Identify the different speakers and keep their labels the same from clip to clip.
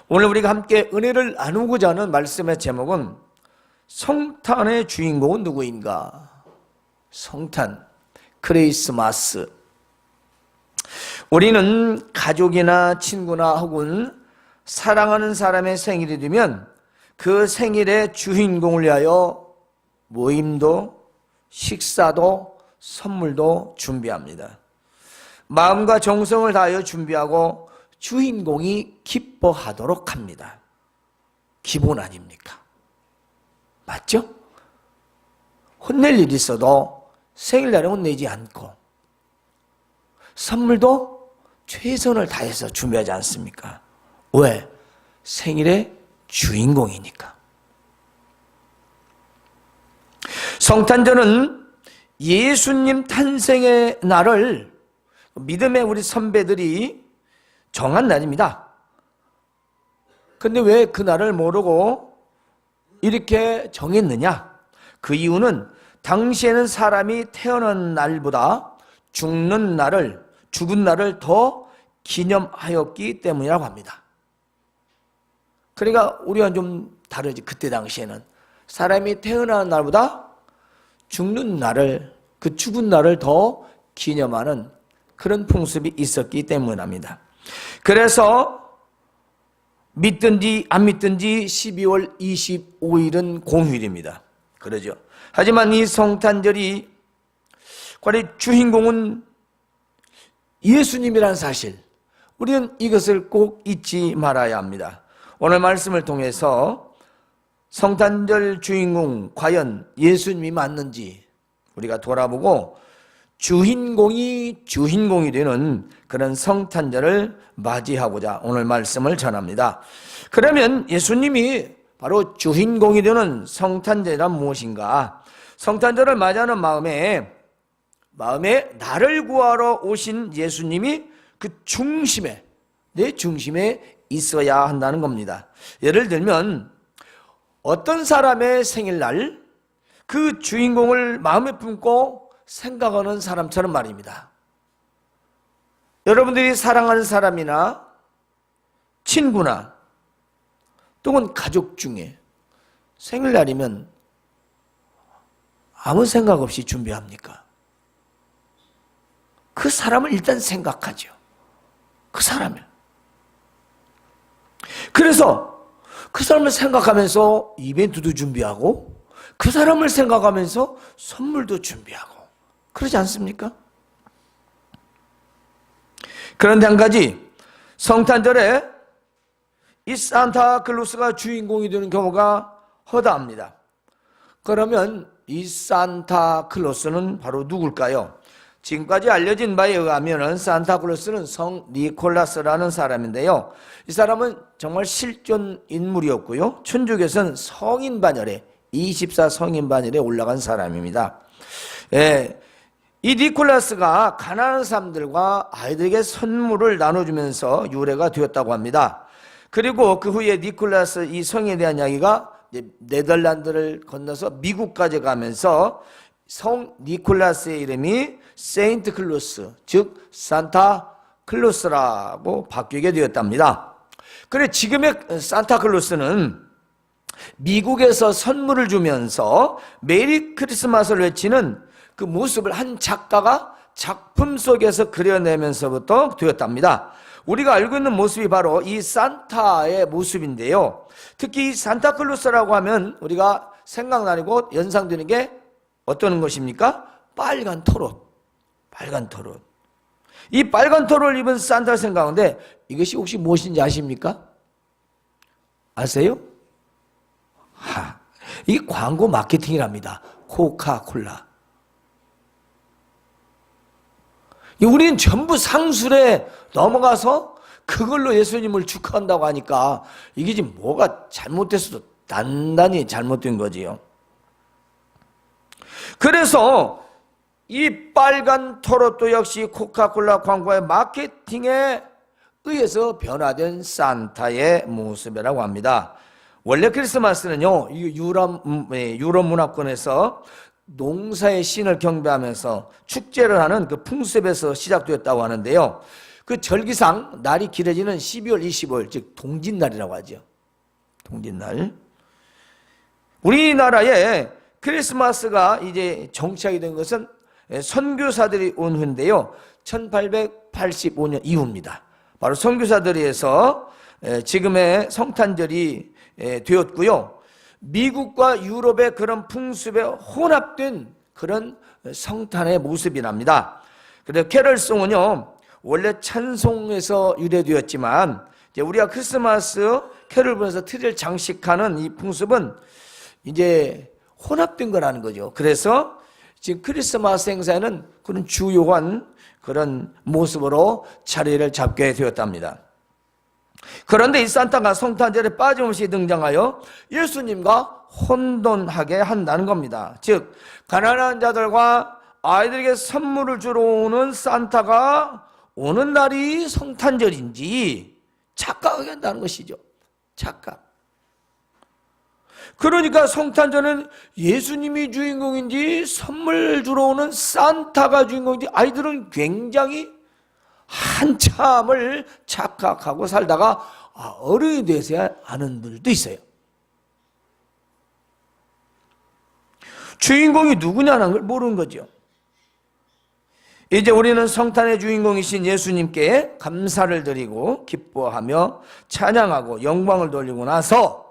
Speaker 1: 오늘 우리가 함께 은혜를 나누고자 하는 말씀의 제목은 성탄의 주인공은 누구인가? 성탄, 크리스마스. 우리는 가족이나 친구나 혹은 사랑하는 사람의 생일이 되면 그 생일의 주인공을 위하여 모임도 식사도 선물도 준비합니다. 마음과 정성을 다하여 준비하고 주인공이 기뻐하도록 합니다. 기본 아닙니까? 맞죠? 혼낼 일이 있어도 생일날에 혼내지 않고 선물도 최선을 다해서 준비하지 않습니까? 왜? 생일의 주인공이니까. 성탄절은 예수님 탄생의 날을 믿음의 우리 선배들이 정한 날입니다. 근데 왜 그 날을 모르고 이렇게 정했느냐? 그 이유는 당시에는 사람이 태어난 날보다 죽은 날을 더 기념하였기 때문이라고 합니다. 그러니까 우리가 좀 다르지. 그때 당시에는 사람이 태어난 날보다 죽는 날을, 그 죽은 날을 더 기념하는 그런 풍습이 있었기 때문입니다. 그래서 믿든지 안 믿든지 12월 25일은 공휴일입니다. 그러죠. 하지만 이 성탄절이 과연 주인공은 예수님이라는 사실, 우리는 이것을 꼭 잊지 말아야 합니다. 오늘 말씀을 통해서 성탄절 주인공 과연 예수님이 맞는지 우리가 돌아보고 주인공이 되는 그런 성탄절을 맞이하고자 오늘 말씀을 전합니다. 그러면 예수님이 바로 주인공이 되는 성탄절이란 무엇인가? 성탄절을 맞이하는 마음에 나를 구하러 오신 예수님이 그 중심에, 내 중심에 있어야 한다는 겁니다. 예를 들면 어떤 사람의 생일날 그 주인공을 마음에 품고 생각하는 사람처럼 말입니다. 여러분들이 사랑하는 사람이나 친구나 또는 가족 중에 생일날이면 아무 생각 없이 준비합니까? 그 사람을 일단 생각하죠. 그 사람을. 그래서 그 사람을 생각하면서 이벤트도 준비하고 그 사람을 생각하면서 선물도 준비하고 그러지 않습니까? 그런데 한 가지, 성탄절에 이 산타클로스가 주인공이 되는 경우가 허다합니다. 그러면 이 산타클로스는 바로 누굴까요? 지금까지 알려진 바에 의하면 산타클로스는 성 니콜라스라는 사람인데요. 이 사람은 정말 실존 인물이었고요. 천주교에서는 성인 반열에 24 성인 반열에 올라간 사람입니다. 이 니콜라스가 가난한 사람들과 아이들에게 선물을 나눠주면서 유래가 되었다고 합니다. 그리고 그 후에 니콜라스 이 성에 대한 이야기가 네덜란드를 건너서 미국까지 가면서 성 니콜라스의 이름이 세인트 클로스, 즉 산타 클로스라고 바뀌게 되었답니다. 그래 지금의 산타 클로스는 미국에서 선물을 주면서 메리 크리스마스를 외치는 그 모습을 한 작가가 작품 속에서 그려내면서부터 되었답니다. 우리가 알고 있는 모습이 바로 이 산타의 모습인데요. 특히 이 산타클로스라고 하면 우리가 생각나고 연상되는 게 어떤 것입니까? 빨간 털옷. 이 빨간 털옷을 입은 산타를 생각하는데 이것이 혹시 무엇인지 아십니까? 아세요? 이게 광고 마케팅이랍니다. 코카콜라. 우리는 전부 상술에 넘어가서 그걸로 예수님을 축하한다고 하니까 이게 지금 뭐가 잘못됐어도 단단히 잘못된 거지요. 그래서 이 빨간 털옷도 역시 코카콜라 광고의 마케팅에 의해서 변화된 산타의 모습이라고 합니다. 원래 크리스마스는요, 유럽 문화권에서 농사의 신을 경배하면서 축제를 하는 그 풍습에서 시작되었다고 하는데요. 그 절기상 날이 길어지는 12월 25일, 즉 동짓날이라고 하죠. 동짓날. 우리나라에 크리스마스가 이제 정착이 된 것은 선교사들이 온 후인데요. 1885년 이후입니다. 바로 선교사들이 해서 지금의 성탄절이 되었고요. 미국과 유럽의 그런 풍습에 혼합된 그런 성탄의 모습이랍니다. 그래서 캐럴송은요, 원래 찬송에서 유래되었지만 이제 우리가 크리스마스 캐럴 부르면서 트리를 장식하는 이 풍습은 이제 혼합된 거라는 거죠. 그래서 지금 크리스마스 행사에는 그런 주요한 그런 모습으로 자리를 잡게 되었답니다. 그런데 이 산타가 성탄절에 빠짐없이 등장하여 예수님과 혼돈하게 한다는 겁니다. 즉 가난한 자들과 아이들에게 선물을 주러 오는 산타가 오는 날이 성탄절인지 착각하게 한다는 것이죠. 착각. 그러니까 성탄절은 예수님이 주인공인지 선물 주러 오는 산타가 주인공인지 아이들은 굉장히 한참을 착각하고 살다가 어른이 돼서야 아는 분들도 있어요. 주인공이 누구냐는 걸 모르는 거죠. 이제 우리는 성탄의 주인공이신 예수님께 감사를 드리고 기뻐하며 찬양하고 영광을 돌리고 나서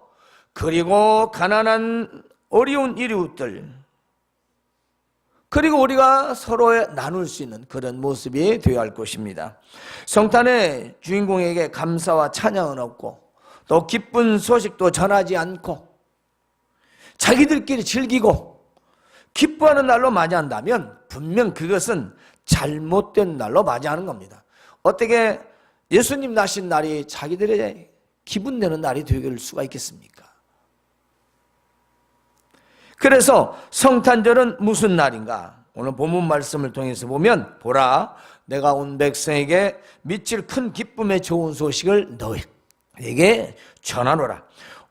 Speaker 1: 그리고 가난한 어려운 이웃들 그리고 우리가 서로에 나눌 수 있는 그런 모습이 되어야 할 것입니다. 성탄의 주인공에게 감사와 찬양은 없고 또 기쁜 소식도 전하지 않고 자기들끼리 즐기고 기뻐하는 날로 맞이한다면 분명 그것은 잘못된 날로 맞이하는 겁니다. 어떻게 예수님 나신 날이 자기들의 기분 내는 날이 될 수가 있겠습니까? 그래서 성탄절은 무슨 날인가? 오늘 본문 말씀을 통해서 보면 보라 내가 온 백성에게 미칠 큰 기쁨의 좋은 소식을 너희에게 전하노라.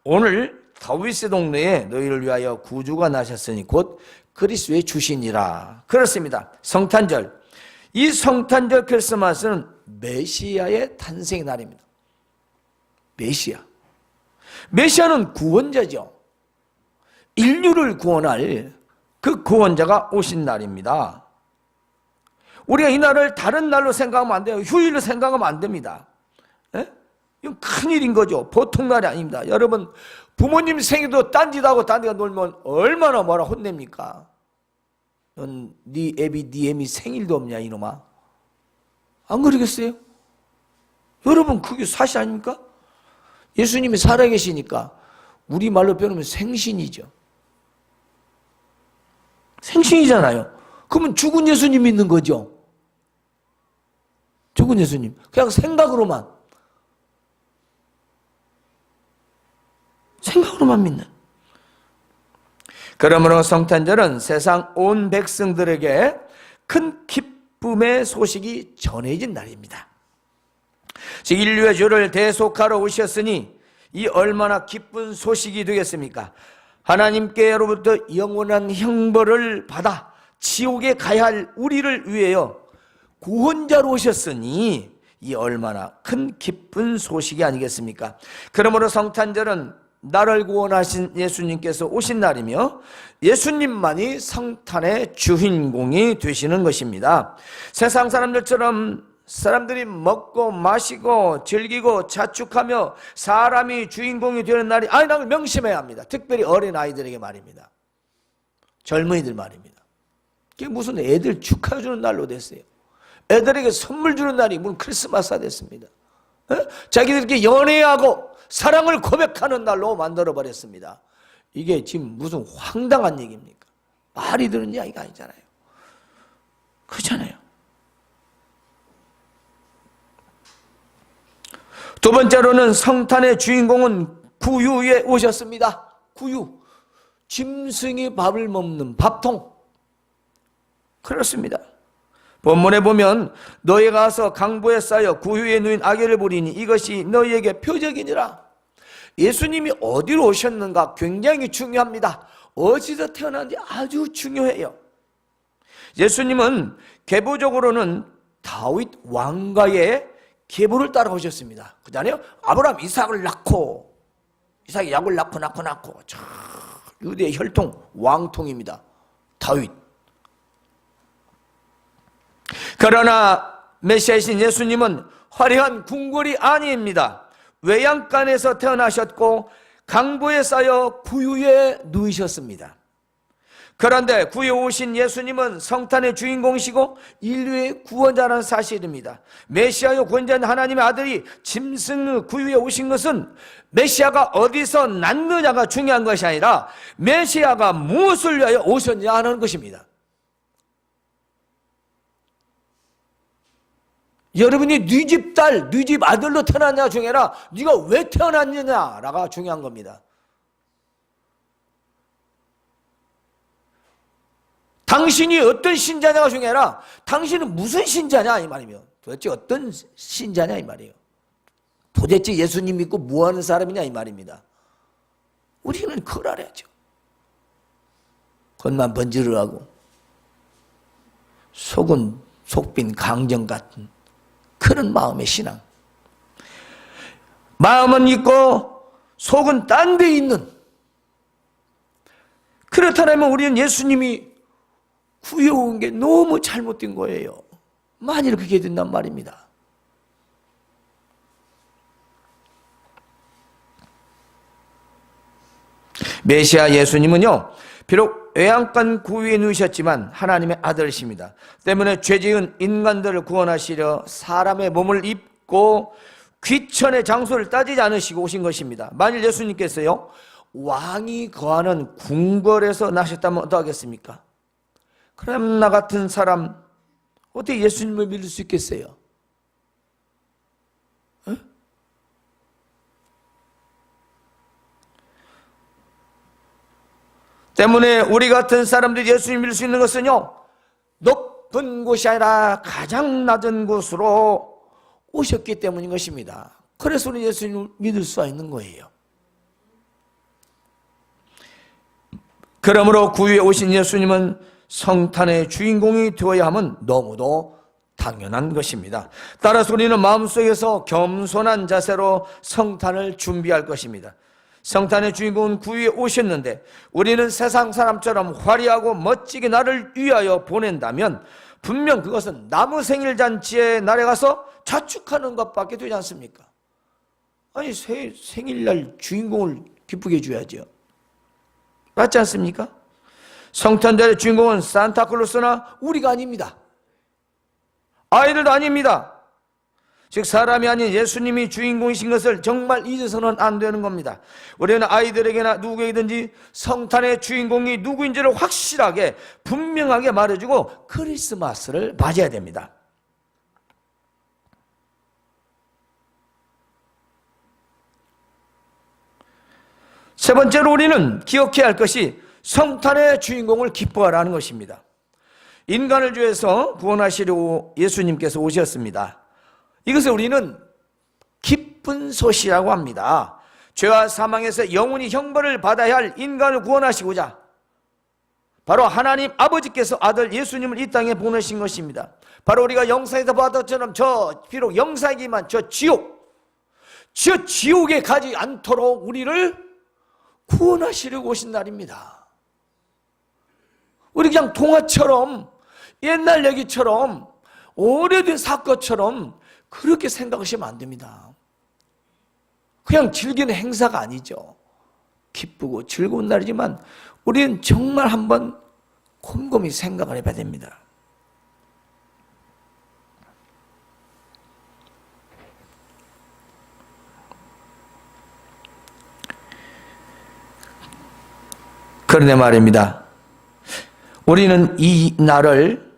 Speaker 1: 오늘 다윗의 동네에 너희를 위하여 구주가 나셨으니 곧 그리스도의 주시니라. 그렇습니다. 성탄절. 이 성탄절 크리스마스는 메시아의 탄생의 날입니다. 메시아는 구원자죠. 인류를 구원할 그 구원자가 오신 날입니다. 우리가 이 날을 다른 날로 생각하면 안 돼요. 휴일로 생각하면 안 됩니다. 이건 큰일인 거죠. 보통 날이 아닙니다. 여러분 부모님 생일도 딴짓하고 딴데가 놀면 얼마나 뭐라 혼냅니까? 넌 네 애비 네 애미 생일도 없냐 이놈아. 안 그러겠어요? 여러분 그게 사실 아닙니까? 예수님이 살아계시니까 우리말로 표현하면 생신이죠. 생신이잖아요. 그러면 죽은 예수님 믿는 거죠. 죽은 예수님. 그냥 생각으로만 믿는. 그러므로 성탄절은 세상 온 백성들에게 큰 기쁨의 소식이 전해진 날입니다. 즉 인류의 죄를 대속하러 오셨으니 이 얼마나 기쁜 소식이 되겠습니까? 하나님께로부터 영원한 형벌을 받아 지옥에 가야 할 우리를 위하여 구원자로 오셨으니 이 얼마나 큰 기쁜 소식이 아니겠습니까? 그러므로 성탄절은 나를 구원하신 예수님께서 오신 날이며 예수님만이 성탄의 주인공이 되시는 것입니다. 세상 사람들처럼 사람들이 먹고 마시고 즐기고 자축하며 사람이 주인공이 되는 날이 나를 명심해야 합니다. 특별히 어린아이들에게 말입니다. 젊은이들 말입니다. 그게 무슨 애들 축하해주는 날로 됐어요. 애들에게 선물 주는 날이 무슨 크리스마스가 됐습니다. 자기들끼리 연애하고 사랑을 고백하는 날로 만들어버렸습니다. 이게 지금 무슨 황당한 얘기입니까? 말이 되는 이야기가 아니잖아요. 그렇잖아요. 두 번째로는 성탄의 주인공은 구유에 오셨습니다. 구유. 짐승이 밥을 먹는 밥통. 그렇습니다. 본문에 보면 너희가 가서 강보에 쌓여 구유에 누인 아기를 부리니 이것이 너희에게 표적이니라. 예수님이 어디로 오셨는가 굉장히 중요합니다. 어디서 태어났는지 아주 중요해요. 예수님은 계보적으로는 다윗 왕가의 계보를 따라오셨습니다. 그잖아요. 아브라함 이삭을 낳고, 이삭이 야곱을 낳고 저 유대의 혈통 왕통입니다. 다윗. 그러나 메시아이신 예수님은 화려한 궁궐이 아닙니다. 외양간에서 태어나셨고 강보에 쌓여 구유에 누이셨습니다. 그런데 구유에 오신 예수님은 성탄의 주인공이시고 인류의 구원자라는 사실입니다. 메시아요 구원자인 하나님의 아들이 짐승 구유에 오신 것은 메시아가 어디서 났느냐가 중요한 것이 아니라 메시아가 무엇을 위하여 오셨냐 하는 것입니다. 여러분이 네 집 딸, 네 집 아들로 태어났냐 중요하라 네가 왜 태어났느냐가 중요한 겁니다. 당신이 어떤 신자냐가 중요하라 당신은 무슨 신자냐 이 말이며 도대체 어떤 신자냐 이 말이에요. 도대체 예수님 믿고 뭐하는 사람이냐 이 말입니다. 우리는 그걸 알아야죠. 겉만 번지르하고 속은 속빈 강정 같은 그런 마음의 신앙. 마음은 있고 속은 딴 데 있는. 그렇다면 우리는 예수님이 구해온 게 너무 잘못된 거예요. 만일 그게 된단 말입니다. 메시아 예수님은요, 비록 외양간 구유에 누우셨지만 하나님의 아들이십니다. 때문에 죄지은 인간들을 구원하시려 사람의 몸을 입고 귀천의 장소를 따지지 않으시고 오신 것입니다. 만일 예수님께서요 왕이 거하는 궁궐에서 나셨다면 어떠하겠습니까? 그럼 나 같은 사람 어떻게 예수님을 믿을 수 있겠어요? 어? 때문에 우리 같은 사람들이 예수님을 믿을 수 있는 것은요 높은 곳이 아니라 가장 낮은 곳으로 오셨기 때문인 것입니다. 그래서 우리 예수님을 믿을 수가 있는 거예요. 그러므로 구유에 오신 예수님은 성탄의 주인공이 되어야 함은 너무도 당연한 것입니다. 따라서 우리는 마음속에서 겸손한 자세로 성탄을 준비할 것입니다. 성탄의 주인공은 구유에 오셨는데 우리는 세상 사람처럼 화려하고 멋지게 나를 위하여 보낸다면 분명 그것은 나무 생일잔치에 날에 가서 자축하는 것밖에 되지 않습니까? 아니 생일날 주인공을 기쁘게 해줘야죠. 맞지 않습니까? 성탄절의 주인공은 산타클로스나 우리가 아닙니다. 아이들도 아닙니다. 즉 사람이 아닌 예수님이 주인공이신 것을 정말 잊어서는 안 되는 겁니다. 우리는 아이들에게나 누구에게든지 성탄의 주인공이 누구인지를 확실하게 분명하게 말해주고 크리스마스를 맞이해야 됩니다. 세 번째로 우리는 기억해야 할 것이 성탄의 주인공을 기뻐하라는 것입니다. 인간을 위해서 구원하시려고 예수님께서 오셨습니다. 이것을 우리는 기쁜 소식이라고 합니다. 죄와 사망에서 영원히 형벌을 받아야 할 인간을 구원하시고자 바로 하나님 아버지께서 아들 예수님을 이 땅에 보내신 것입니다. 바로 우리가 영상에서 봤던 것처럼 비록 영상이지만 저 지옥에 가지 않도록 우리를 구원하시려고 오신 날입니다. 우리 그냥 동화처럼 옛날 얘기처럼 오래된 사건처럼 그렇게 생각하시면 안 됩니다. 그냥 즐기는 행사가 아니죠. 기쁘고 즐거운 날이지만 우리는 정말 한번 곰곰이 생각을 해봐야 됩니다. 그런데 말입니다. 우리는 이 날을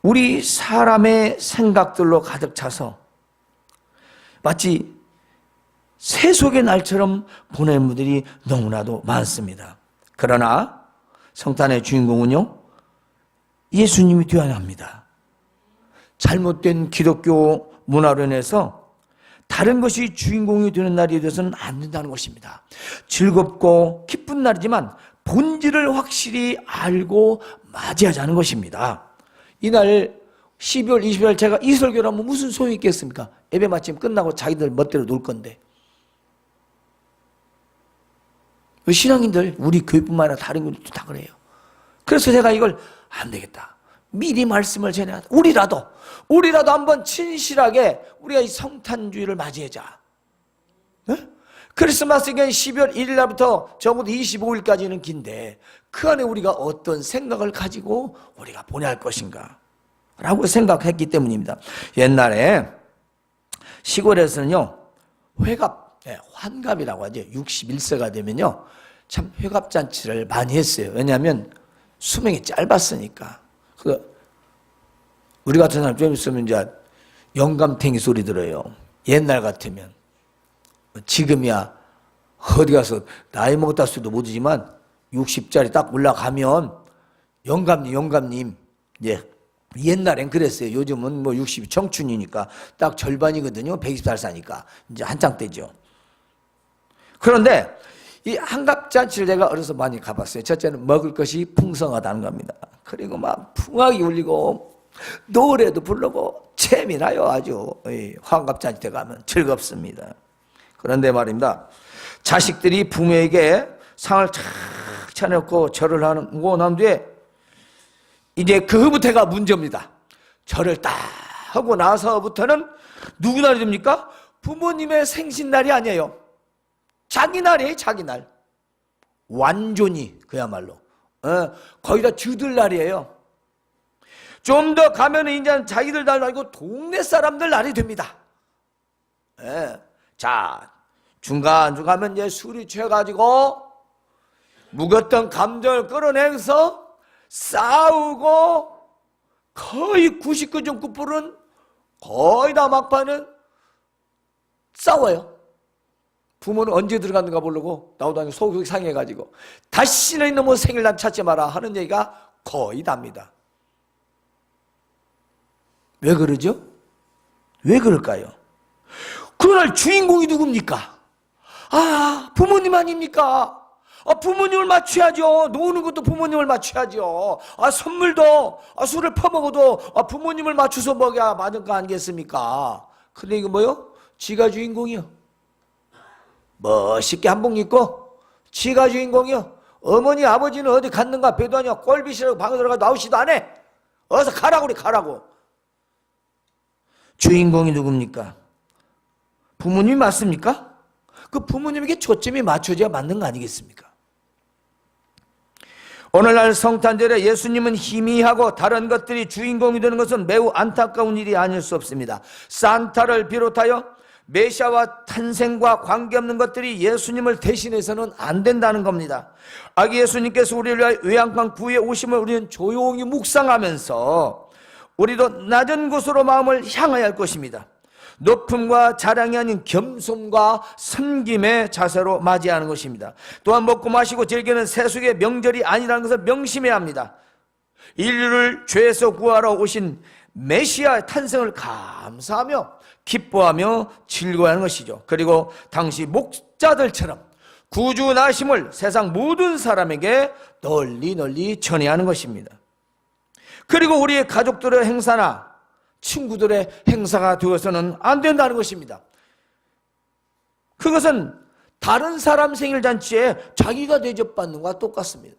Speaker 1: 우리 사람의 생각들로 가득 차서 마치 세속의 날처럼 보내는 분들이 너무나도 많습니다. 그러나 성탄의 주인공은요 예수님이 되어야 합니다. 잘못된 기독교 문화로 인해서 다른 것이 주인공이 되는 날이 되어서는 안 된다는 것입니다. 즐겁고 기쁜 날이지만 본질을 확실히 알고 맞이하자는 것입니다. 이날 12월 20일 제가 이 설교를 하면 무슨 소용이 있겠습니까? 예배 마침 끝나고 자기들 멋대로 놀 건데. 신앙인들, 우리 교회뿐만 아니라 다른 교회도 다 그래요. 그래서 제가 이걸 안 되겠다. 미리 말씀을 전해야 돼. 우리라도 한번 진실하게 우리가 이 성탄주의를 맞이하자. 네? 크리스마스 기간 12월 1일 날부터 적어도 25일까지는 긴데 그 안에 우리가 어떤 생각을 가지고 우리가 보내야 할 것인가 라고 생각했기 때문입니다. 옛날에 시골에서는요, 환갑이라고 하죠. 61세가 되면요, 참 회갑잔치를 많이 했어요. 왜냐하면 수명이 짧았으니까. 우리 같은 사람 좀 있으면 이제 영감탱이 소리 들어요. 옛날 같으면. 지금이야 어디 가서 나이 먹었다 수도 모르지만 60짜리 딱 올라가면 영감님. 예. 옛날엔 그랬어요. 요즘은 뭐 60이 청춘이니까 딱 절반이거든요. 120살 사니까 이제 한창 때죠. 그런데 이 한갑잔치를 제가 어려서 많이 가봤어요. 첫째는 먹을 것이 풍성하다는 겁니다. 그리고 막 풍악이 울리고 노래도 부르고 재미나요. 아주 한갑잔치 때 가면 즐겁습니다. 그런데 말입니다, 자식들이 부모에게 상을 착 차려놓고 절을 하고 난 뒤에 이제 그 후부터가 문제입니다. 절을 딱 하고 나서부터는 누구 날이 됩니까? 부모님의 생신날이 아니에요. 자기 날이에요. 자기 날. 완전히 그야말로 거의 다 주들 날이에요. 좀 더 가면 이제 자기들 날 아니고 동네 사람들 날이 됩니다. 예. 자, 중간중간 이제 술이 취해가지고 묵었던 감정을 끌어내서 싸우고 거의 99.9%는 거의 다 막판은 싸워요. 부모는 언제 들어갔는가 모르고 나오도 아니고 속이 상해가지고 다시는 너무 생일날 찾지 마라 하는 얘기가 거의 답니다. 왜 그러죠? 왜 그럴까요? 그날 주인공이 누굽니까? 부모님 아닙니까? 부모님을 맞춰야죠. 노는 것도 부모님을 맞춰야죠. 선물도, 술을 퍼먹어도 부모님을 맞춰서 먹여야 맞은 거 아니겠습니까? 근데 이거 뭐요? 지가 주인공이요. 멋있게 한복 입고 지가 주인공이요. 어머니 아버지는 어디 갔는가 배도 아니야. 꼴비시라고 방에 들어가 나오지도 않아. 어서 가라고 그래, 가라고. 주인공이 누굽니까? 부모님이 맞습니까? 그 부모님에게 초점이 맞춰져야 맞는 거 아니겠습니까? 오늘날 성탄절에 예수님은 희미하고 다른 것들이 주인공이 되는 것은 매우 안타까운 일이 아닐 수 없습니다. 산타를 비롯하여 메시아와 탄생과 관계없는 것들이 예수님을 대신해서는 안 된다는 겁니다. 아기 예수님께서 우리를 위하여 외양간 구에 오심을 우리는 조용히 묵상하면서 우리도 낮은 곳으로 마음을 향해야 할 것입니다. 높음과 자랑이 아닌 겸손과 섬김의 자세로 맞이하는 것입니다. 또한 먹고 마시고 즐기는 세속의 명절이 아니라는 것을 명심해야 합니다. 인류를 죄에서 구하러 오신 메시아의 탄생을 감사하며 기뻐하며 즐거워하는 것이죠. 그리고 당시 목자들처럼 구주 나심을 세상 모든 사람에게 널리 전해야 하는 것입니다. 그리고 우리의 가족들의 행사나 친구들의 행사가 되어서는 안 된다는 것입니다. 그것은 다른 사람 생일잔치에 자기가 대접받는 것과 똑같습니다.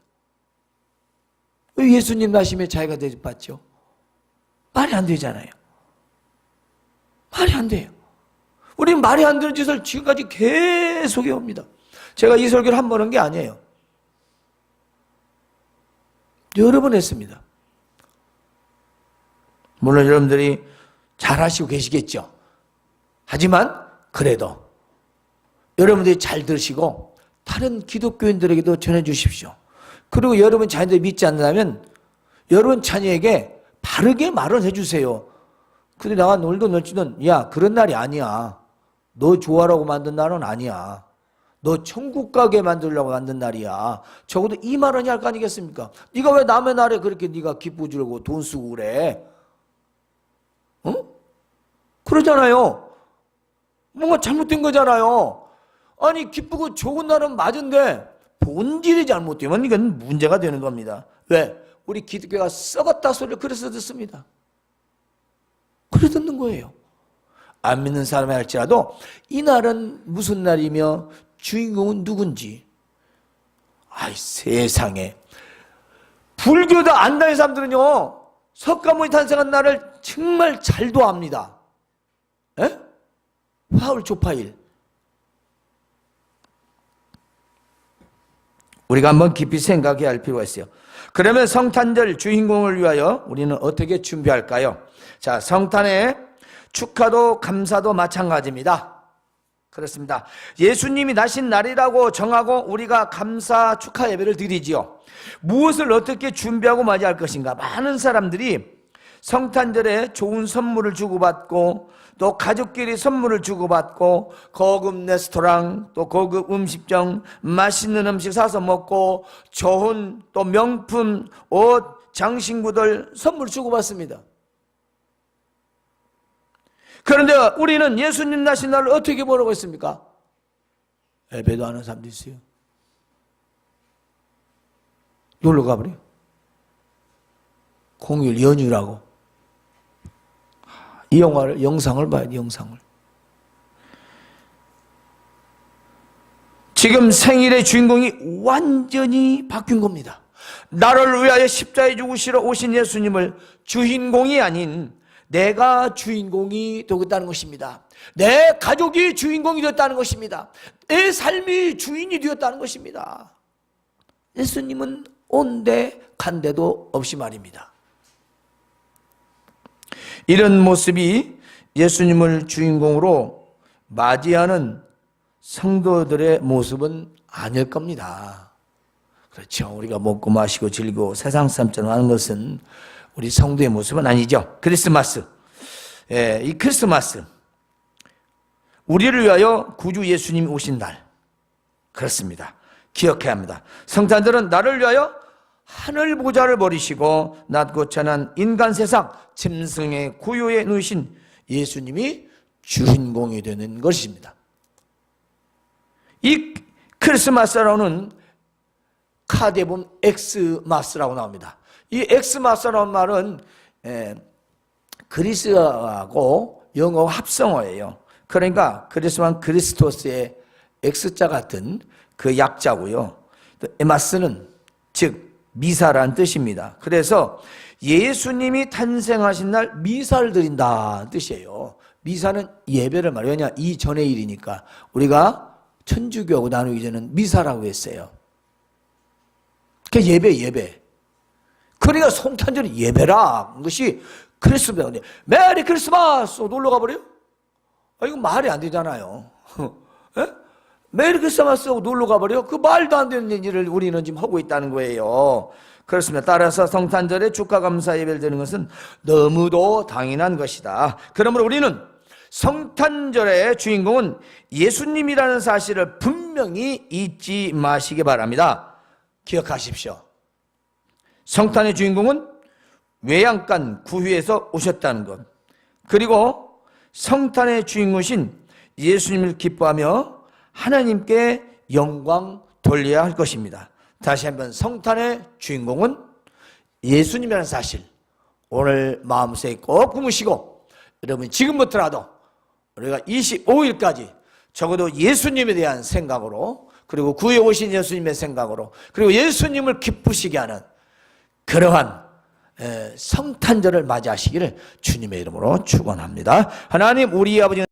Speaker 1: 왜 예수님 나심에 자기가 대접받죠? 말이 안 되잖아요. 말이 안 돼요. 우리는 말이 안 되는 짓을 지금까지 계속 해옵니다. 제가 이 설교를 한 번 한 게 아니에요. 여러 번 했습니다. 물론 여러분들이 잘 하시고 계시겠죠. 하지만 그래도 여러분들이 잘 들으시고 다른 기독교인들에게도 전해 주십시오. 그리고 여러분 자녀들이 믿지 않는다면 여러분 자녀에게 바르게 말을 해주세요. 근데 나가 놀도 놀지는 야, 그런 날이 아니야. 너 좋아라고 만든 날은 아니야. 너 천국 가게 만들려고 만든 날이야. 적어도 이 말은 할 거 아니겠습니까? 네가 왜 남의 날에 그렇게 네가 기뻐 주려고 돈 쓰고 그래? 그러잖아요. 뭔가 잘못된 거잖아요. 아니 기쁘고 좋은 날은 맞은데 본질이 잘못되면 이건 문제가 되는 겁니다. 왜? 우리 기독교가 썩었다 소리를 그래서 듣습니다. 그래 듣는 거예요. 안 믿는 사람이 할지라도 이 날은 무슨 날이며 주인공은 누군지. 아이 세상에, 불교도 안다는 사람들은요 석가모니 탄생한 날을 정말 잘도 압니다. 에? 화울 조파일. 우리가 한번 깊이 생각해야 할 필요가 있어요. 그러면 성탄절 주인공을 위하여 우리는 어떻게 준비할까요? 자, 성탄의 축하도 감사도 마찬가지입니다. 그렇습니다. 예수님이 나신 날이라고 정하고 우리가 감사 축하 예배를 드리지요. 무엇을 어떻게 준비하고 맞이할 것인가? 많은 사람들이 성탄절에 좋은 선물을 주고받고 또 가족끼리 선물을 주고받고 고급 레스토랑 또 고급 음식점 맛있는 음식 사서 먹고 좋은 또 명품 옷 장신구들 선물 주고받습니다. 그런데 우리는 예수님 나신 날을 어떻게 보내고 있습니까? 예배도 하는 사람도 있어요. 놀러 가버려요. 공휴일 연휴라고. 이 영상을 봐야 돼, 영상을. 지금 생일의 주인공이 완전히 바뀐 겁니다. 나를 위하여 십자가에 죽으시러 오신 예수님을 주인공이 아닌 내가 주인공이 되었다는 것입니다. 내 가족이 주인공이 되었다는 것입니다. 내 삶이 주인이 되었다는 것입니다. 예수님은 온데 간데도 없이 말입니다. 이런 모습이 예수님을 주인공으로 맞이하는 성도들의 모습은 아닐 겁니다. 그렇죠. 우리가 먹고 마시고 즐기고 세상 사람처럼 하는 것은 우리 성도의 모습은 아니죠. 크리스마스. 예, 이 크리스마스. 우리를 위하여 구주 예수님이 오신 날. 그렇습니다. 기억해야 합니다. 성탄절은 나를 위하여 하늘 보좌를 버리시고 낮고 천한 인간 세상 짐승의 구유에 누이신 예수님이 주인공이 되는 것입니다. 이 크리스마스라는 카드에 보면 엑스마스라고 나옵니다. 이 엑스마스라는 말은 그리스어하고 영어 합성어예요. 그러니까 그리스만 그리스토스의 X자 같은 그 약자고요. 에마스는 즉 미사라는 뜻입니다. 그래서 예수님이 탄생하신 날 미사를 드린다는 뜻이에요. 미사는 예배를 말해요. 왜냐? 이전의 일이니까. 우리가 천주교하고 나누기 전에는 미사라고 했어요. 그 예배. 그러니까 성탄절이 예배라. 그것이 크리스마스. 메리 크리스마스! 놀러 가버려요? 이거 말이 안 되잖아요. 메리 크리스마스 하고 놀러 가버려? 그 말도 안 되는 일을 우리는 지금 하고 있다는 거예요. 그렇습니다. 따라서 성탄절에 축하 감사 예배를 드리는 것은 너무도 당연한 것이다. 그러므로 우리는 성탄절의 주인공은 예수님이라는 사실을 분명히 잊지 마시기 바랍니다. 기억하십시오. 성탄의 주인공은 외양간 구유에서 오셨다는 것, 그리고 성탄의 주인공이신 예수님을 기뻐하며 하나님께 영광 돌려야 할 것입니다. 다시 한번 성탄의 주인공은 예수님이라는 사실 오늘 마음속에 꼭 품으시고 여러분 지금부터라도 우리가 25일까지 적어도 예수님에 대한 생각으로 그리고 구해 오신 예수님의 생각으로 그리고 예수님을 기쁘시게 하는 그러한 성탄절을 맞이하시기를 주님의 이름으로 축원합니다. 하나님 우리 아버지